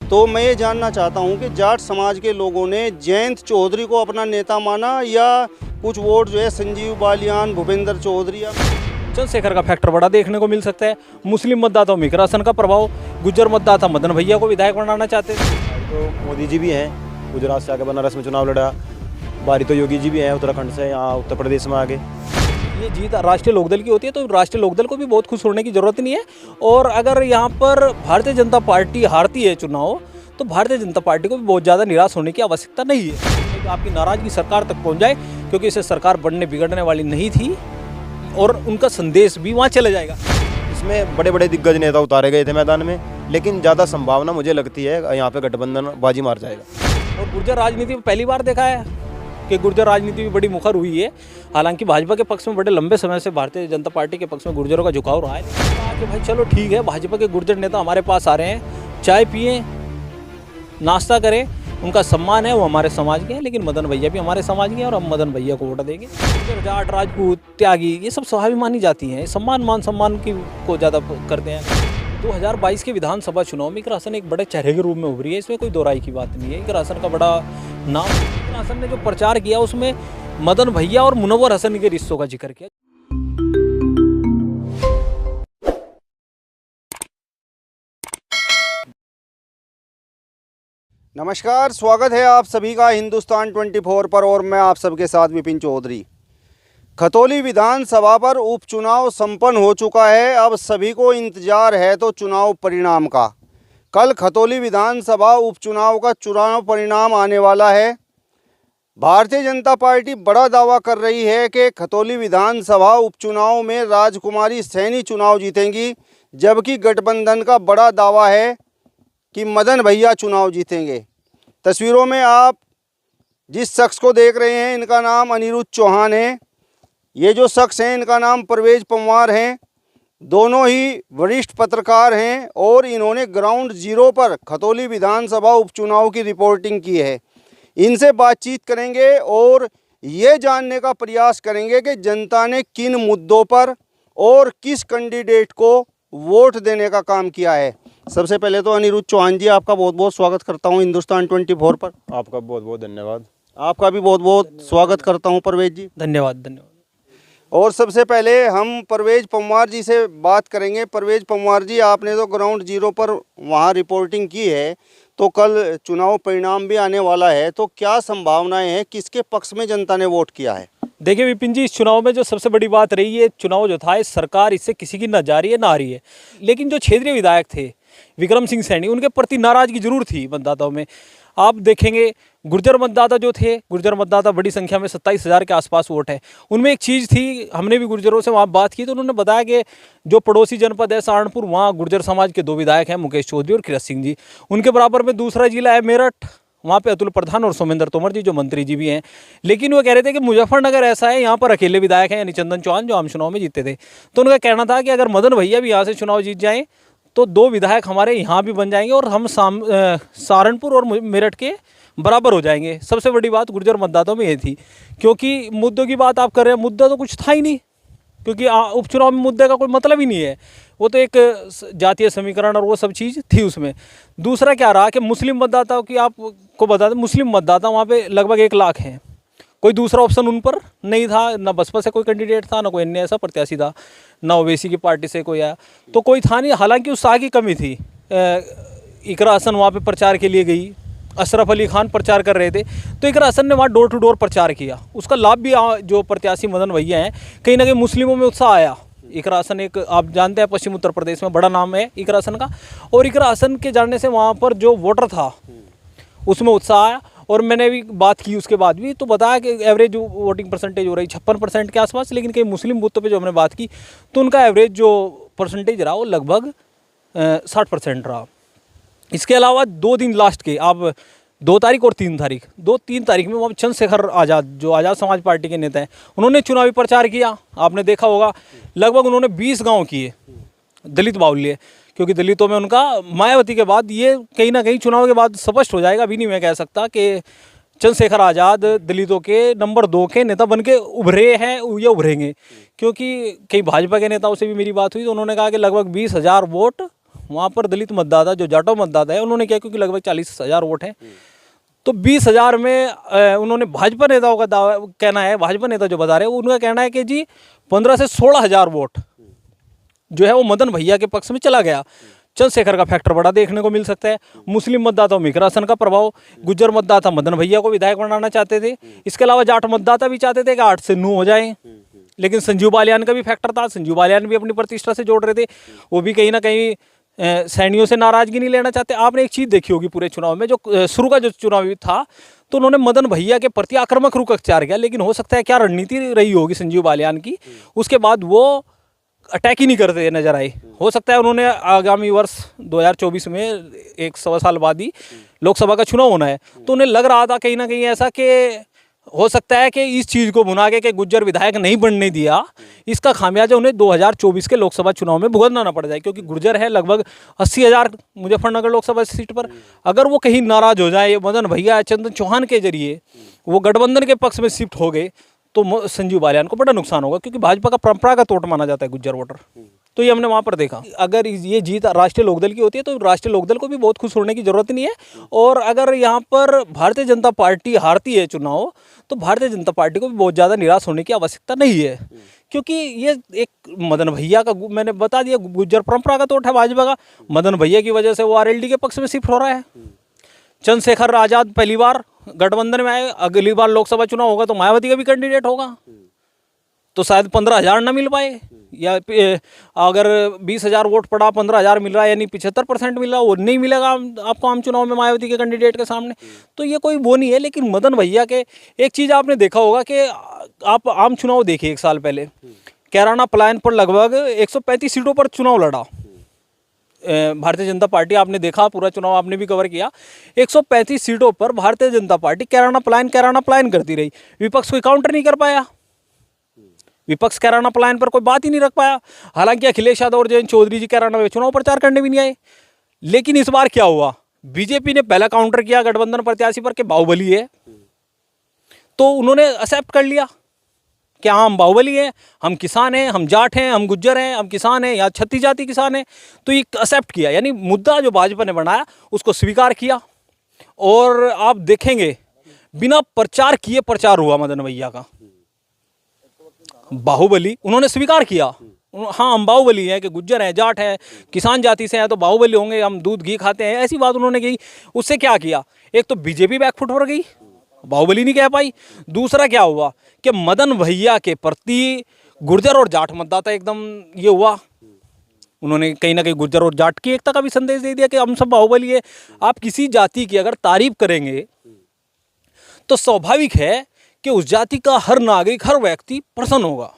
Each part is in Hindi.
तो मैं ये जानना चाहता हूँ कि जाट समाज के लोगों ने जयंत चौधरी को अपना नेता माना या कुछ वोट जो है संजीव बालियान, भूपेंद्र चौधरी या चंद्रशेखर का फैक्टर बड़ा देखने को मिल सकता है। मुस्लिम मतदाताओं में इकरासन का प्रभाव, गुज्जर मतदाता मदन भैया को विधायक बनाना चाहते थे। तो मोदी जी भी हैं, गुजरात से आके बनारस में चुनाव लड़ा। बारी तो योगी जी भी हैं उत्तराखंड से, यहाँ उत्तर प्रदेश में आगे। ये जीत राष्ट्रीय लोकदल की होती है तो राष्ट्रीय लोकदल को भी बहुत खुश होने की जरूरत नहीं है। और अगर यहाँ पर भारतीय जनता पार्टी हारती है चुनाव तो भारतीय जनता पार्टी को भी बहुत ज़्यादा निराश होने की आवश्यकता नहीं है। आपकी नाराज़गी सरकार तक पहुँच जाए, क्योंकि इसे सरकार बढ़ने बिगड़ने वाली नहीं थी और उनका संदेश भी वहाँ चला जाएगा। इसमें बड़े बड़े दिग्गज नेता उतारे गए थे मैदान में, लेकिन ज़्यादा संभावना मुझे लगती है यहाँ पे गठबंधन बाजी मार जाएगा। और गुर्जर राजनीति में पहली बार देखा है कि गुर्जर राजनीति भी बड़ी मुखर हुई है। हालांकि भाजपा के पक्ष में बड़े लंबे समय से भारतीय जनता पार्टी के पक्ष में गुर्जरों का झुकाव रहा है। कहा कि भाई चलो ठीक है, भाजपा के गुर्जर नेता हमारे पास आ रहे हैं, चाय पिए, नाश्ता करें, उनका सम्मान है, वो हमारे समाज के हैं, लेकिन मदन भैया भी हमारे समाज के हैं और हम मदन भैया को वोट देंगे। जाट, राजपूत, त्यागी, ये सब स्वाभाविक मानी जाती हैं। सम्मान मान सम्मान की को ज़्यादा करते हैं। 2022 के विधानसभा चुनाव में इकरासन एक बड़े चेहरे के रूप में उभरी है, इसमें कोई दो राय की बात नहीं है। इकरासन का बड़ा नाम, इकरासन ने जो प्रचार किया उसमें मदन भैया और मुनव्वर हसन के रिश्तों का जिक्र किया। नमस्कार, स्वागत है आप सभी का हिंदुस्तान 24 पर और मैं आप सबके साथ विपिन चौधरी। खतौली विधानसभा पर उपचुनाव संपन्न हो चुका है। अब सभी को इंतजार है तो चुनाव परिणाम का। कल खतौली विधानसभा उपचुनाव का चुनाव परिणाम आने वाला है। भारतीय जनता पार्टी बड़ा दावा कर रही है कि खतौली विधानसभा उपचुनाव में राजकुमारी सैनी चुनाव जीतेंगी, जबकि गठबंधन का बड़ा दावा है कि मदन भैया चुनाव जीतेंगे। तस्वीरों में आप जिस शख्स को देख रहे हैं, इनका नाम अनिरुद्ध चौहान है। ये जो शख्स हैं इनका नाम परवेज पंवार हैं। दोनों ही वरिष्ठ पत्रकार हैं और इन्होंने ग्राउंड जीरो पर खतौली विधानसभा उपचुनाव की रिपोर्टिंग की है। इनसे बातचीत करेंगे और ये जानने का प्रयास करेंगे कि जनता ने किन मुद्दों पर और किस कैंडिडेट को वोट देने का काम किया है। सबसे पहले तो अनिरुद्ध चौहान जी, आपका बहुत बहुत स्वागत करता हूं हिंदुस्तान 24 पर। आपका बहुत बहुत धन्यवाद। आपका भी बहुत बहुत स्वागत करता हूं परवेज जी। धन्यवाद। और सबसे पहले हम परवेज पंवार जी से बात करेंगे। परवेज पंवार जी, आपने तो ग्राउंड जीरो पर वहां रिपोर्टिंग की है, तो कल चुनाव परिणाम भी आने वाला है, तो क्या संभावनाएं हैं, किसके पक्ष में जनता ने वोट किया है? देखिए विपिन जी, इस चुनाव में जो सबसे बड़ी बात रही है, चुनाव जो था इस सरकार इससे किसी की न जा रही है ना आ रही है, लेकिन जो क्षेत्रीय विधायक थे विक्रम सिंह सैनी, उनके प्रति नाराजगी जरूर थी मतदाताओं में। आप देखेंगे गुर्जर मतदाता जो थे, गुर्जर मतदाता बड़ी संख्या में 27,000 के आसपास वोट है। उनमें एक चीज़ थी, हमने भी गुर्जरों से वहाँ बात की तो उन्होंने बताया कि जो पड़ोसी जनपद है सहारनपुर, वहाँ गुर्जर समाज के दो विधायक हैं, मुकेश चौधरी और किरत सिंह जी। उनके बराबर में दूसरा जिला है मेरठ, वहाँ पे अतुल प्रधान और सोमेंद्र तोमर जी जो मंत्री जी भी हैं। लेकिन वो कह रहे थे कि मुजफ्फरनगर ऐसा है, यहाँ पर अकेले विधायक हैं, यानी चंदन चौहान जो आम चुनाव में जीते थे। तो उनका कहना था कि अगर मदन भैया भी यहाँ से चुनाव जीत जाएँ तो दो विधायक हमारे यहाँ भी बन जाएंगे और हम सहारनपुर और मेरठ के बराबर हो जाएंगे। सबसे बड़ी बात गुर्जर मतदाताओं में ये थी, क्योंकि मुद्दों की बात आप कर रहे हैं, मुद्दा तो कुछ था ही नहीं, क्योंकि उपचुनाव में मुद्दे का कोई मतलब ही नहीं है। वो तो एक जातीय समीकरण और वो सब चीज़ थी उसमें। दूसरा क्या रहा कि मुस्लिम मतदाताओं की आपको बता दें, मुस्लिम मतदाता वहाँ पे लगभग 1 लाख हैं। कोई दूसरा ऑप्शन उन पर नहीं था, ना बसपा से कोई कैंडिडेट था, ना कोई अन्य ऐसा प्रत्याशी था, ना ओवैसी की पार्टी से कोई आया, तो कोई था नहीं। हालांकि उत्साह की कमी थी। इकरा हसन वहाँ पे प्रचार के लिए गई, अशरफ अली खान प्रचार कर रहे थे, तो इकरा हसन ने वहाँ डोर टू डोर प्रचार किया। उसका लाभ भी जो प्रत्याशी मदन भैया हैं, कहीं ना कहीं मुस्लिमों में उत्साह आया। इकरा हसन एक, आप जानते हैं, पश्चिम उत्तर प्रदेश में बड़ा नाम है इकरा हसन का, और इकरा हसन के जानने से वहाँ पर जो वोटर था उसमें उत्साह आया। और मैंने भी बात की उसके बाद भी, तो बताया कि एवरेज जो वोटिंग परसेंटेज हो रही 56% के आसपास, लेकिन कई मुस्लिम बूथों पे जो हमने बात की तो उनका एवरेज जो परसेंटेज रहा वो लगभग 60% रहा। इसके अलावा 2 दिन लास्ट के, आप 2 तारीख और 3 तारीख, 2-3 तारीख में वहाँ चंद्रशेखर आज़ाद जो आज़ाद समाज पार्टी के नेता हैं, उन्होंने चुनावी प्रचार किया। आपने देखा होगा लगभग उन्होंने 20 गाँव किए, दलित बाहुल्य, क्योंकि दलितों में उनका मायावती के बाद ये कहीं ना कहीं चुनाव के बाद स्पष्ट हो जाएगा। अभी नहीं मैं कह सकता कि चंद्रशेखर आज़ाद दलितों के नंबर 2 के नेता बन के उभरे हैं या उभरेंगे, क्योंकि कई भाजपा के नेताओं से भी मेरी बात हुई तो उन्होंने कहा कि लगभग 20,000 वोट वहाँ पर दलित मतदाता जो जाटो मतदाता है उन्होंने क्या, क्योंकि लगभग 40,000 वोट हैं, तो 20,000 में उन्होंने भाजपा नेताओं का दावा कहना है, भाजपा नेता जो बता रहे हैं उनका कहना है कि जी 15 से 16,000 वोट जो है वो मदन भैया के पक्ष में चला गया। चंद्रशेखर का फैक्टर बड़ा देखने को मिल सकता है। मुस्लिम मतदाताओं में इकरासन का प्रभाव, गुज्जर मतदाता मदन भैया को विधायक बनाना चाहते थे, इसके अलावा जाट मतदाता भी चाहते थे कि 8 से 9 हो जाए, लेकिन संजीव बालियान का भी फैक्टर था। संजीव बालियान भी अपनी प्रतिष्ठा से जोड़ रहे थे, वो भी कहीं ना कहीं सैनियों से नाराजगी नहीं लेना चाहते। आपने एक चीज़ देखी होगी पूरे चुनाव में, जो शुरू का जो चुनाव था तो उन्होंने मदन भैया के प्रति आक्रामक रुख अख्तियार किया, लेकिन हो सकता है क्या रणनीति रही होगी संजीव बालियान की, उसके बाद वो अटैक ही नहीं करते नजर आए। हो सकता है उन्होंने आगामी वर्ष 2024 में 1 साल बाद ही लोकसभा का चुनाव होना है, तो उन्हें लग रहा था कहीं ना कहीं ऐसा कि हो सकता है कि इस चीज़ को भुना के गुज्जर विधायक नहीं बनने दिया, इसका खामियाजा उन्हें 2024 के लोकसभा चुनाव में भुगतना ना पड़ जाए, क्योंकि गुर्जर है लगभग 80,000 मुजफ्फरनगर लोकसभा सीट पर। अगर वो कहीं नाराज हो जाए, मदन भैया चंदन चौहान के जरिए वो गठबंधन के पक्ष में शिफ्ट हो गए, तो संजीव बालियान को बड़ा नुकसान होगा, क्योंकि भाजपा का परंपरागत वोट माना जाता है गुज्जर वोटर। तो ये हमने वहाँ पर देखा। अगर ये जीत राष्ट्रीय लोकदल की होती है तो राष्ट्रीय लोकदल को भी बहुत खुश होने की जरूरत नहीं है, और अगर यहाँ पर भारतीय जनता पार्टी हारती है चुनाव तो भारतीय जनता पार्टी को भी बहुत ज़्यादा निराश होने की आवश्यकता नहीं है, क्योंकि ये एक मदन भैया का, मैंने बता दिया, गुज्जर परंपरागत वोट है भाजपा का। मदन भैया की वजह से वो आरएलडी के पक्ष में शिफ्ट हो रहा है। चंद्रशेखर आजाद पहली बार गठबंधन में आए, अगली बार लोकसभा चुनाव होगा तो मायावती का भी कैंडिडेट होगा, तो शायद 15,000 ना मिल पाए, या अगर 20,000 वोट पड़ा 15,000 मिल रहा है, यानी 75% मिल रहा, वो नहीं मिलेगा आपको आम चुनाव में मायावती के कैंडिडेट के सामने। तो ये कोई वो नहीं है। लेकिन मदन भैया के एक चीज़ आपने देखा होगा कि आप आम चुनाव देखिए, 1 साल पहले कैराना पलायन पर लगभग 135 सीटों पर चुनाव लड़ा भारतीय जनता पार्टी। आपने देखा, पूरा चुनाव आपने भी कवर किया। 135 सीटों पर भारतीय जनता पार्टी कैराना पलायन करती रही, विपक्ष कोई काउंटर नहीं कर पाया, विपक्ष कैराना पलायन पर कोई बात ही नहीं रख पाया। हालांकि अखिलेश यादव और जयंत चौधरी जी कैराना में चुनाव प्रचार करने भी नहीं आए। लेकिन इस बार क्या हुआ, बीजेपी ने पहला काउंटर किया गठबंधन प्रत्याशी पर कि बाहुबली है, तो उन्होंने एक्सेप्ट कर लिया कि हाँ हम बाहुबली हैं, हम किसान हैं, हम जाट हैं, हम गुज्जर हैं, हम किसान हैं, या 36 जाति किसान हैं, तो ये एक्सेप्ट किया। यानी मुद्दा जो भाजपा ने बनाया उसको स्वीकार किया। और आप देखेंगे बिना प्रचार किए प्रचार हुआ मदन भैया का। बाहुबली उन्होंने स्वीकार किया, हाँ हम बाहुबली हैं, कि गुज्जर हैं, जाट हैं, किसान जाति से हैं तो बाहुबली होंगे, हम दूध घी खाते हैं, ऐसी बात उन्होंने कही। उससे क्या किया, एक तो बीजेपी बैकफुट हो गई, बाहुबली नहीं कह पाई। दूसरा क्या हुआ कि मदन भैया के प्रति गुर्जर और जाट मतदाता एकदम ये हुआ, उन्होंने कहीं ना कहीं गुर्जर और जाट की एकता का भी संदेश दे दिया कि हम सब बाहुबली है। आप किसी जाति की अगर तारीफ करेंगे तो स्वाभाविक है कि उस जाति का हर नागरिक, हर व्यक्ति प्रसन्न होगा,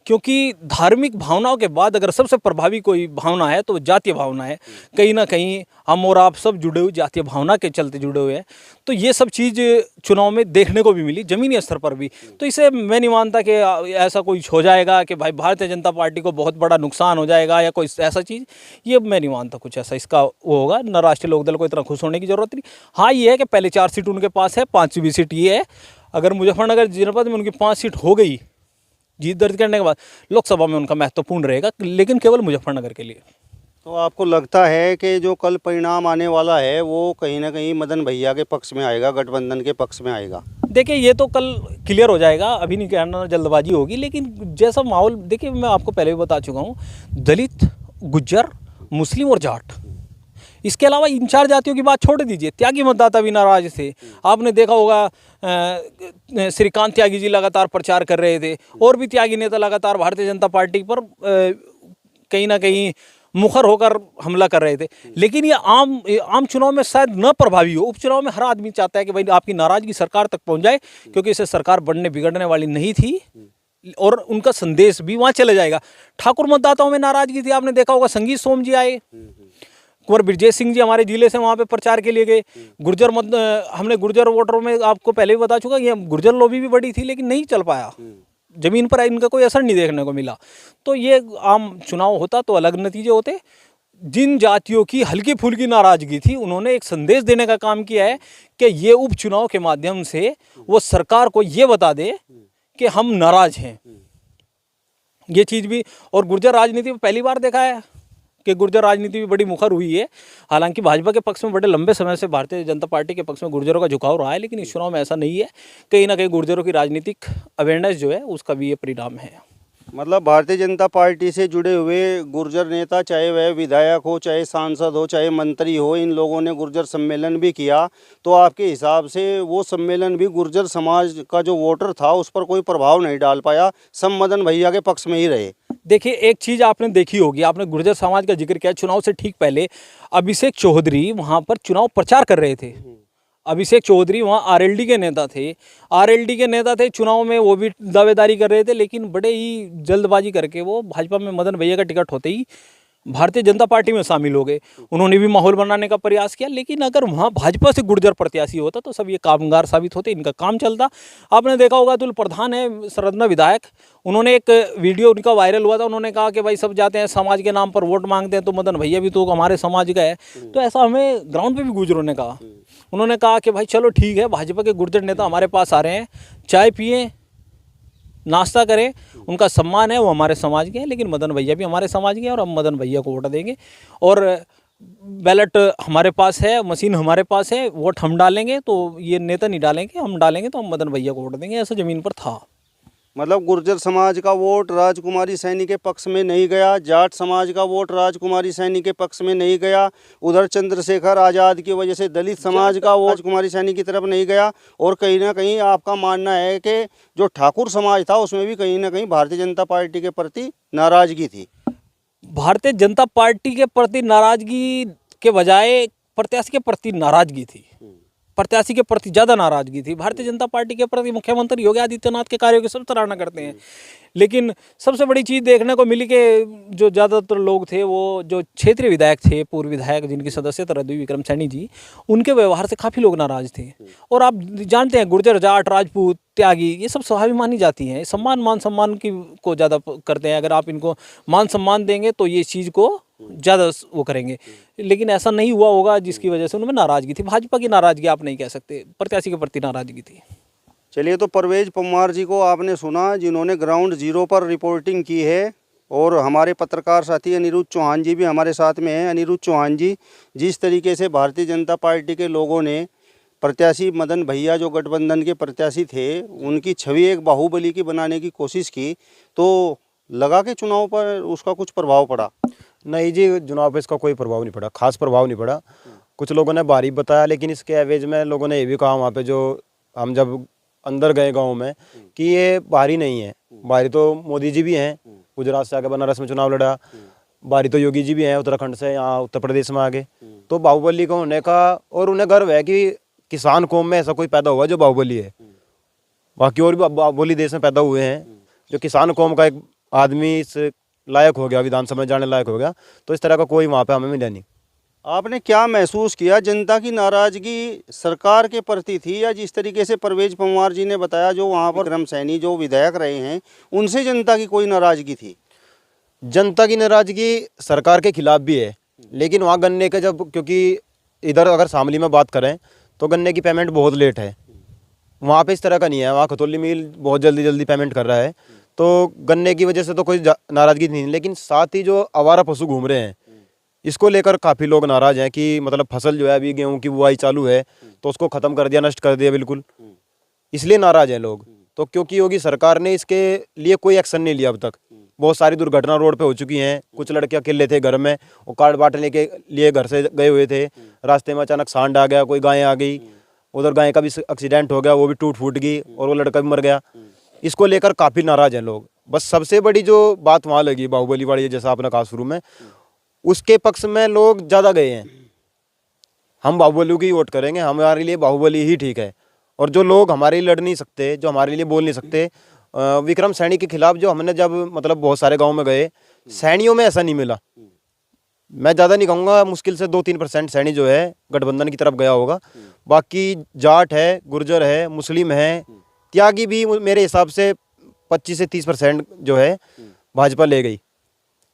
क्योंकि धार्मिक भावनाओं के बाद अगर सबसे प्रभावी कोई भावना है तो जातीय भावना है। कहीं ना कहीं हम और आप सब जुड़े हुए जातीय भावना के चलते जुड़े हुए हैं। तो ये सब चीज़ चुनाव में देखने को भी मिली, ज़मीनी स्तर पर भी। तो इसे मैं नहीं मानता कि ऐसा कोई हो जाएगा कि भाई भारतीय जनता पार्टी को बहुत बड़ा नुकसान हो जाएगा या कोई ऐसा चीज़, ये मैं नहीं मानता कुछ ऐसा इसका वो होगा। न राष्ट्रीय लोकदल को इतना खुश होने की ज़रूरत नहीं। हाँ ये है कि पहले 4 सीट उनके पास है, 5वीं सीट ये है। अगर मुजफ्फरनगर जनपद में उनकी 5 सीट हो गई जीत दर्ज करने के बाद, लोकसभा में उनका महत्वपूर्ण रहेगा, लेकिन केवल मुजफ्फरनगर के लिए। तो आपको लगता है कि जो कल परिणाम आने वाला है वो कहीं ना कहीं मदन भैया के पक्ष में आएगा, गठबंधन के पक्ष में आएगा? देखिए ये तो कल क्लियर हो जाएगा, अभी नहीं कहना, जल्दबाजी होगी। लेकिन जैसा माहौल, देखिए मैं आपको पहले भी बता चुका हूँ, दलित, गुज्जर, मुस्लिम और जाट, इसके अलावा इन 4 जातियों की बात छोड़ दीजिए, त्यागी मतदाता भी नाराज थे। आपने देखा होगा श्रीकांत त्यागी जी लगातार प्रचार कर रहे थे, और भी त्यागी नेता लगातार भारतीय जनता पार्टी पर कहीं ना कहीं मुखर होकर हमला कर रहे थे। लेकिन ये आम चुनाव में शायद न प्रभावी हो। उपचुनाव में हर आदमी चाहता है कि भाई आपकी नाराजगी सरकार तक पहुंच जाए, क्योंकि इससे सरकार बढ़ने बिगड़ने वाली नहीं थी और उनका संदेश भी वहाँ चले जाएगा। ठाकुर मतदाताओं में नाराजगी थी, आपने देखा होगा संगीत सोम जी आए, कुंवर ब्रजेश सिंह जी हमारे जिले से वहाँ पे प्रचार के लिए गए। गुर्जर हमने गुर्जर वोटरों में आपको पहले भी बता चुका, ये गुर्जर लॉबी भी बड़ी थी लेकिन नहीं चल पाया, जमीन पर इनका कोई असर नहीं देखने को मिला। तो ये आम चुनाव होता तो अलग नतीजे होते। जिन जातियों की हल्की फुल्की नाराजगी थी, उन्होंने एक संदेश देने का काम किया है कि ये उपचुनाव के माध्यम से वो सरकार को ये बता दे कि हम नाराज हैं। ये चीज़ भी, और गुर्जर राजनीति में पहली बार देखा है कि गुर्जर राजनीति भी बड़ी मुखर हुई है। हालांकि भाजपा के पक्ष में बड़े लंबे समय से भारतीय जनता पार्टी के पक्ष में गुर्जरों का झुकाव रहा है, लेकिन इस चुनाव में ऐसा नहीं है। कहीं ना कहीं गुर्जरों की राजनीतिक अवेयरनेस जो है उसका भी ये परिणाम है। मतलब भारतीय जनता पार्टी से जुड़े हुए गुर्जर नेता, चाहे वह विधायक हो, चाहे सांसद हो, चाहे मंत्री हो, इन लोगों ने गुर्जर सम्मेलन भी किया। तो आपके हिसाब से वो सम्मेलन भी गुर्जर समाज का जो वोटर था उस पर कोई प्रभाव नहीं डाल पाया, सब मदन भैया के पक्ष में ही रहे। देखिए, एक चीज़ आपने देखी होगी, आपने गुर्जर समाज का जिक्र किया। चुनाव से ठीक पहले अभिषेक चौधरी वहाँ पर चुनाव प्रचार कर रहे थे। अभिषेक चौधरी वहाँ आरएलडी के नेता थे। आरएलडी के नेता थे, चुनाव में वो भी दावेदारी कर रहे थे, लेकिन बड़े ही जल्दबाजी करके वो भाजपा में मदन भैया का टिकट होते ही भारतीय जनता पार्टी में शामिल हो गए। उन्होंने भी माहौल बनाने का प्रयास किया, लेकिन अगर वहाँ भाजपा से गुर्जर प्रत्याशी होता तो सब ये कामगार साबित होते, इनका काम चलता। आपने देखा होगा, अतुल प्रधान है सरदना विधायक, उन्होंने एक वीडियो उनका वायरल हुआ था। उन्होंने कहा कि भाई सब जाते हैं समाज के नाम पर वोट मांगते हैं, तो मदन भैया भी तो हमारे समाज का है। तो ऐसा हमें ग्राउंड पर भी गुर्जरों ने कहा। उन्होंने कहा कि भाई चलो ठीक है, भाजपा के गुर्जर नेता हमारे पास आ रहे हैं, चाय पिए, नाश्ता करें, उनका सम्मान है, वो हमारे समाज के हैं, लेकिन मदन भैया भी हमारे समाज के हैं और हम मदन भैया को वोट देंगे। और बैलेट हमारे पास है, मशीन हमारे पास है, वोट हम डालेंगे, तो ये नेता नहीं डालेंगे, हम डालेंगे तो हम मदन भैया को वोट देंगे। ऐसा ज़मीन पर था। मतलब गुर्जर समाज का वोट राजकुमारी सैनी के पक्ष में नहीं गया, जाट समाज का वोट राजकुमारी सैनी के पक्ष में नहीं गया, उधर चंद्रशेखर आज़ाद की वजह से दलित समाज का वोट राजकुमारी सैनी की तरफ नहीं गया। और कहीं ना कहीं आपका मानना है कि जो ठाकुर समाज था उसमें भी कहीं ना कहीं भारतीय जनता पार्टी के प्रति नाराज़गी थी। भारतीय जनता पार्टी के प्रति नाराज़गी के बजाय प्रत्याशी के प्रति नाराज़गी थी। प्रत्याशी के प्रति ज़्यादा नाराज़गी थी। भारतीय जनता पार्टी के प्रति मुख्यमंत्री योगी आदित्यनाथ के कार्यों की सब सराहना करते हैं, लेकिन सबसे बड़ी चीज़ देखने को मिली कि जो ज़्यादातर लोग थे, वो जो क्षेत्रीय विधायक थे, पूर्व विधायक जिनकी सदस्यता रही विक्रम सैनी जी, उनके व्यवहार से काफ़ी लोग नाराज़ थे। और आप जानते हैं, गुर्जर, जाट, राजपूत, त्यागी, ये सब स्वाभिमानी जाति हैं, सम्मान मान सम्मान की को ज़्यादा करते हैं। अगर आप इनको मान सम्मान देंगे तो ये चीज़ को ज़्यादा वो करेंगे, लेकिन ऐसा नहीं हुआ होगा, जिसकी वजह से उनमें नाराज़गी थी। भाजपा की नाराज़गी आप नहीं कह सकते, प्रत्याशी के प्रति नाराज़गी थी। चलिए, तो परवेज पंवार जी को आपने सुना, जिन्होंने ग्राउंड जीरो पर रिपोर्टिंग की है। और हमारे पत्रकार साथी अनिरुद्ध चौहान जी भी हमारे साथ में हैं। अनिरुद्ध चौहान जी, जिस तरीके से भारतीय जनता पार्टी के लोगों ने प्रत्याशी मदन भैया, जो गठबंधन के प्रत्याशी थे, उनकी छवि एक बाहुबली की बनाने की कोशिश की, तो लगा कि चुनाव पर उसका कुछ प्रभाव पड़ा? नहीं जी, चुनाव पे इसका कोई प्रभाव नहीं पड़ा, खास प्रभाव नहीं पड़ा। कुछ लोगों ने भारी बताया, लेकिन इसके एवज में लोगों ने ये भी कहा वहाँ पे, जो हम जब अंदर गए गांव में, कि ये भारी नहीं है। भारी तो मोदी जी भी हैं, गुजरात से आके बनारस में चुनाव लड़ा। भारी तो योगी जी भी हैं, उत्तराखंड से यहाँ उत्तर प्रदेश में आगे। तो बाहुबली को होने का, और उन्हें गर्व है कि किसान कौम में ऐसा कोई पैदा हुआ जो बाहुबली है। बाकी और भी बाहुबली देश में पैदा हुए हैं, जो किसान कौम का एक आदमी इस लायक हो गया, विधानसभा में जाने लायक हो गया। तो इस तरह का कोई वहाँ पे हमें मिला नहीं। आपने क्या महसूस किया? जनता की नाराज़गी सरकार के प्रति थी, या जिस तरीके से परवेज पंवार जी ने बताया, जो वहाँ पर विक्रम सैनी जो विधायक रहे हैं, उनसे जनता की कोई नाराज़गी थी? जनता की नाराज़गी सरकार के खिलाफ भी है, लेकिन वहाँ गन्ने का क्योंकि इधर अगर शामली में बात करें तो गन्ने की पेमेंट बहुत लेट है। वहाँ पे इस तरह का नहीं है, वहाँ खतौली मिल बहुत जल्दी पेमेंट कर रहा है। तो गन्ने की वजह से तो कोई नाराज़गी नहीं, लेकिन साथ ही जो आवारा पशु घूम रहे हैं, इसको लेकर काफ़ी लोग नाराज़ हैं कि मतलब फसल जो है अभी गेहूं की बुआई चालू है तो उसको ख़त्म कर दिया, नष्ट कर दिया बिल्कुल, इसलिए नाराज़ हैं लोग। तो क्योंकि योगी सरकार ने इसके लिए कोई एक्शन नहीं लिया अब तक। बहुत सारी दुर्घटना रोड पे हो चुकी हैं। कुछ लड़के अकेले थे घर में, वो कार्ड बांटने के लिए घर से गए हुए थे, रास्ते में अचानक सांड आ गया, कोई गाय आ गई, उधर गाय का भी एक्सीडेंट हो गया, वो भी टूट फूट गई और वो लड़का भी मर गया। इसको लेकर काफ़ी नाराज़ हैं लोग। बस सबसे बड़ी जो बात वहाँ लगी बाहुबली वाली, जैसा आपने कहा शुरू में, उसके पक्ष में लोग ज़्यादा गए हैं। हम बाहुबली की वोट करेंगे, हमारे लिए बाहुबली ही ठीक है। और जो लोग हमारे लिए लड़ नहीं सकते, जो हमारे लिए बोल नहीं सकते, विक्रम सैनी के खिलाफ जो हमने जब मतलब बहुत सारे गांव में गए, सैनियों में ऐसा नहीं मिला। मैं ज़्यादा नहीं कहूँगा, मुश्किल से 2-3% सैनी जो है गठबंधन की तरफ गया होगा। बाकी जाट है, गुर्जर है, मुस्लिम है, त्यागी भी मेरे हिसाब से 25 से 30% जो है भाजपा ले गई।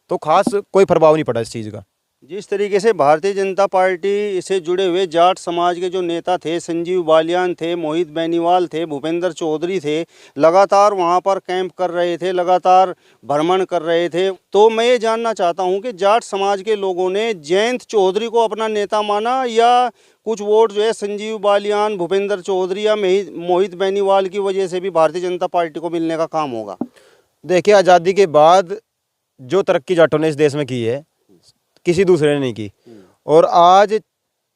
तो खास कोई प्रभाव नहीं पड़ा इस चीज़ का। जिस तरीके से भारतीय जनता पार्टी से जुड़े हुए जाट समाज के जो नेता थे, संजीव बालियान थे, मोहित बेनीवाल थे, भूपेंद्र चौधरी थे, लगातार वहां पर कैंप कर रहे थे, लगातार भ्रमण कर रहे थे, तो मैं ये जानना चाहता हूं कि जाट समाज के लोगों ने जयंत चौधरी को अपना नेता माना या कुछ वोट जो है संजीव बालियान, भूपेंद्र चौधरी या मोहित बेनीवाल की वजह से भी भारतीय जनता पार्टी को मिलने का काम होगा? देखिए, आज़ादी के बाद जो तरक्की जाटों ने इस देश में की है किसी दूसरे ने नहीं की। और आज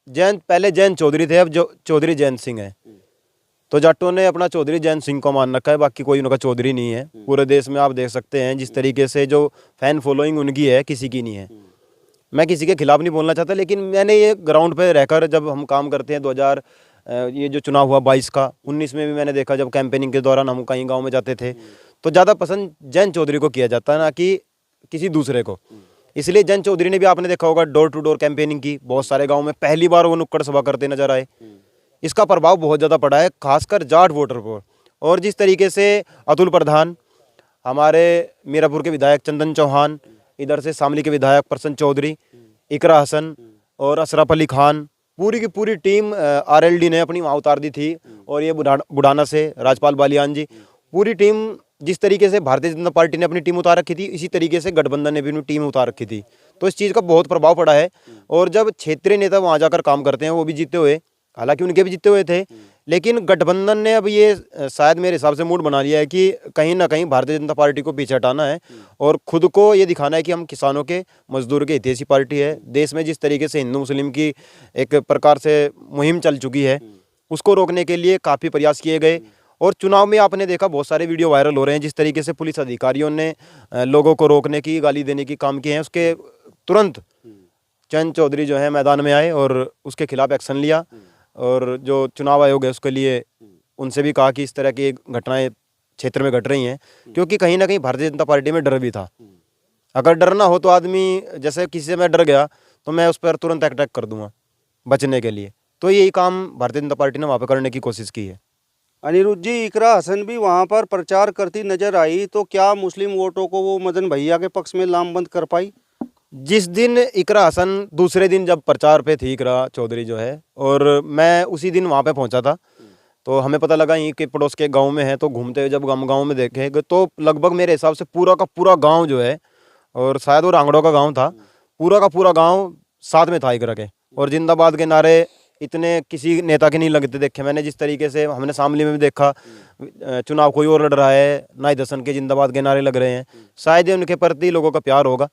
पहले जयंत चौधरी थे, अब जो चौधरी जयंत सिंह है, तो जाटों ने अपना चौधरी जयंत सिंह को मान रखा है, बाकी कोई उनका चौधरी नहीं है। पूरे देश में आप देख सकते हैं जिस तरीके से जो फैन फॉलोइंग उनकी है, किसी की नहीं है। मैं किसी के खिलाफ नहीं बोलना चाहता, लेकिन मैंने ये ग्राउंड पे रहकर जब हम काम करते हैं 2000 ये जो चुनाव हुआ 22 का, 19 में भी मैंने देखा जब कैंपेनिंग के दौरान हम कहीं गाँव में जाते थे तो ज़्यादा पसंद जयंत चौधरी को किया जाता है, ना कि किसी दूसरे को। इसलिए जयंत चौधरी ने भी आपने देखा होगा डोर टू डोर कैंपेनिंग की, बहुत सारे गांव में पहली बार वो नुक्कड़ सभा करते नजर आए। इसका प्रभाव बहुत ज़्यादा पड़ा है, खासकर जाट वोटर पर। और जिस तरीके से अतुल प्रधान, हमारे मीरापुर के विधायक चंदन चौहान, इधर से शामली के विधायक प्रसन्न चौधरी, इकरा हसन और अशरफ अली खान, पूरी की पूरी टीम आरएलडी ने अपनी वहाँ उतार दी थी। और ये बुढ़ाना से राजपाल बालियान जी, पूरी टीम, जिस तरीके से भारतीय जनता पार्टी ने अपनी टीम उतार रखी थी, इसी तरीके से गठबंधन ने भी अपनी टीम उतार रखी थी। तो इस चीज़ का बहुत प्रभाव पड़ा है। और जब क्षेत्रीय नेता वहाँ जाकर काम करते हैं, वो भी जीते हुए, हालांकि उनके भी जीते हुए थे, लेकिन गठबंधन ने अब ये शायद मेरे हिसाब से मूड बना लिया है कि कहीं ना कहीं भारतीय जनता पार्टी को पीछे हटाना है और खुद को ये दिखाना है कि हम किसानों के, मजदूर के हितैषी पार्टी है। देश में जिस तरीके से हिंदू मुस्लिम की एक प्रकार से मुहिम चल चुकी है, उसको रोकने के लिए काफ़ी प्रयास किए गए। और चुनाव में आपने देखा बहुत सारे वीडियो वायरल हो रहे हैं, जिस तरीके से पुलिस अधिकारियों ने लोगों को रोकने की, गाली देने की काम किए हैं, उसके तुरंत जयंत चौधरी जो है मैदान में आए और उसके खिलाफ एक्शन लिया। और जो चुनाव आयोग है उसके लिए उनसे भी कहा कि इस तरह की घटनाएं क्षेत्र में घट रही हैं, क्योंकि कहीं ना कहीं भारतीय जनता पार्टी में डर भी था। अगर डर ना हो तो आदमी, जैसे किसी से मैं डर गया तो मैं उस पर तुरंत अटैक कर दूंगा बचने के लिए। तो यही काम भारतीय जनता पार्टी ने वहाँ पर करने की कोशिश की है। अनिरुद्ध जी, इकरा हसन भी वहां पर प्रचार करती नजर आई, तो क्या मुस्लिम वोटों को वो मदन भैया के पक्ष में लामबंद कर पाई? जिस दिन इकरा हसन, दूसरे दिन जब प्रचार पे थी इकरा चौधरी जो है, और मैं उसी दिन वहाँ पे पहुँचा था, तो हमें पता लगा यहीं के पड़ोस के गांव में है। तो घूमते हुए जब गांव में देखे तो लगभग मेरे हिसाब से पूरा का पूरा गांव जो है, और शायद वो रांगड़ों का गांव था, पूरा का पूरा गांव साथ में था इकरा के। और जिंदाबाद के नारे इतने किसी नेता के नहीं लगते देखे मैंने। जिस तरीके से हमने शामली में भी देखा, चुनाव कोई और लड़ रहा है, नाहिद हसन के जिंदाबाद के नारे लग रहे हैं। शायद उनके प्रति लोगों का प्यार होगा,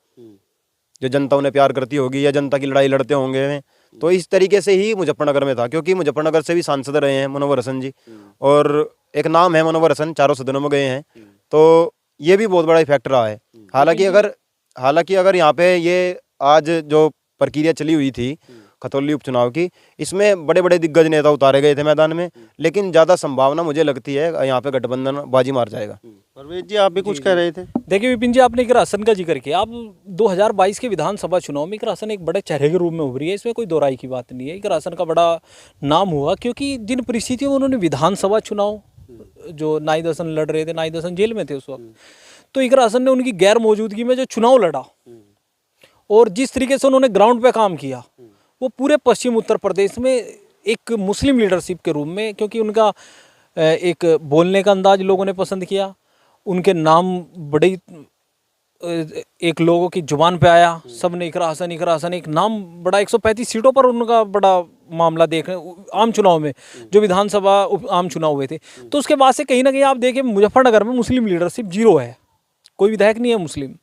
जो जनता उन्हें प्यार करती होगी, या जनता की लड़ाई लड़ते होंगे। तो इस तरीके से ही मुजफ्फरनगर में था, क्योंकि मुजफ्फरनगर से भी सांसद रहे हैं मनोहर हसन जी, और एक नाम है मनोहर हसन, चारों सदनों में गए हैं। तो ये भी बहुत बड़ा इफेक्ट रहा है। हालांकि अगर यहाँ पे ये आज जो प्रक्रिया चली हुई थी खतौली उपचुनाव की, इसमें बड़े बड़े दिग्गज नेता उतारे गए थे मैदान में, लेकिन ज़्यादा संभावना मुझे लगती है यहाँ पे गठबंधन बाजी मार जाएगा। परवेज जी, आप भी कुछ कह रहे थे? देखिए विपिन जी, आपने इकरा हसन का जिक्र किया। आप 2022 के विधानसभा चुनाव में इकरा हसन एक बड़े चेहरे के रूप में उभरी है, इसमें कोई दो राय की बात नहीं है। इकरा हसन का बड़ा नाम हुआ, क्योंकि जिन परिस्थितियों में उन्होंने विधानसभा चुनाव, जो नाहिद हसन लड़ रहे थे, नाहिद हसन जेल में थे उस वक्त, तो इकरा हसन ने उनकी गैर मौजूदगी में जो चुनाव लड़ा और जिस तरीके से उन्होंने ग्राउंड पे काम किया, वो पूरे पश्चिम उत्तर प्रदेश में एक मुस्लिम लीडरशिप के रूप में, क्योंकि उनका एक बोलने का अंदाज लोगों ने पसंद किया, उनके नाम बड़ी एक लोगों की जुबान पे आया, सब ने इकरा हसन एक नाम बड़ा, 135 सीटों पर उनका बड़ा मामला देख रहे हैं आम चुनाव में, जो विधानसभा आम चुनाव हुए थे। तो उसके बाद से कहीं ना कहीं आप देखें मुजफ्फरनगर में मुस्लिम लीडरशिप जीरो है, कोई विधायक नहीं है मुस्लिम।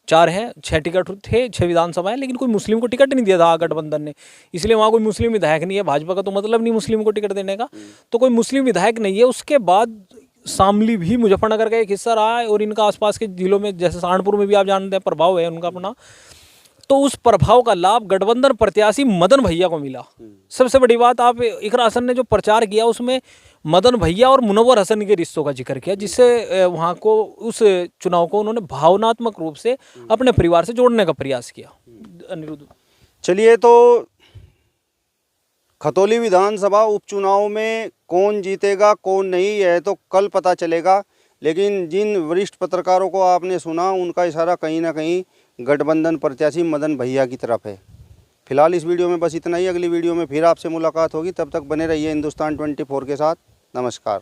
4 हैं, 6 टिकट थे, 6 विधानसभा है, लेकिन कोई मुस्लिम को टिकट नहीं दिया था गठबंधन ने, इसलिए वहाँ कोई मुस्लिम विधायक नहीं है। भाजपा का तो मतलब नहीं मुस्लिम को टिकट देने का, तो कोई मुस्लिम विधायक नहीं है। उसके बाद शामली भी मुजफ्फरनगर का एक हिस्सा रहा है, और इनका आसपास के जिलों में जैसे सहारनपुर में भी आप जानते हैं प्रभाव है उनका अपना, तो उस प्रभाव का लाभ गठबंधन प्रत्याशी मदन भैया को मिला। सबसे बड़ी बात, आप इकरा हसन ने जो प्रचार किया उसमें मदन भैया और मुनव्वर हसन के रिश्तों का जिक्र किया, जिससे वहाँ को, उस चुनाव को उन्होंने भावनात्मक रूप से अपने परिवार से जोड़ने का प्रयास किया। अनिरुद्ध, चलिए, तो खतौली विधानसभा उपचुनाव में कौन जीतेगा कौन नहीं है तो कल पता चलेगा, लेकिन जिन वरिष्ठ पत्रकारों को आपने सुना, उनका इशारा कहीं ना कहीं गठबंधन प्रत्याशी मदन भैया की तरफ है। फिलहाल इस वीडियो में बस इतना ही। अगली वीडियो में फिर आपसे मुलाकात होगी, तब तक बने रहिए हिंदुस्तान 24 के साथ। नमस्कार।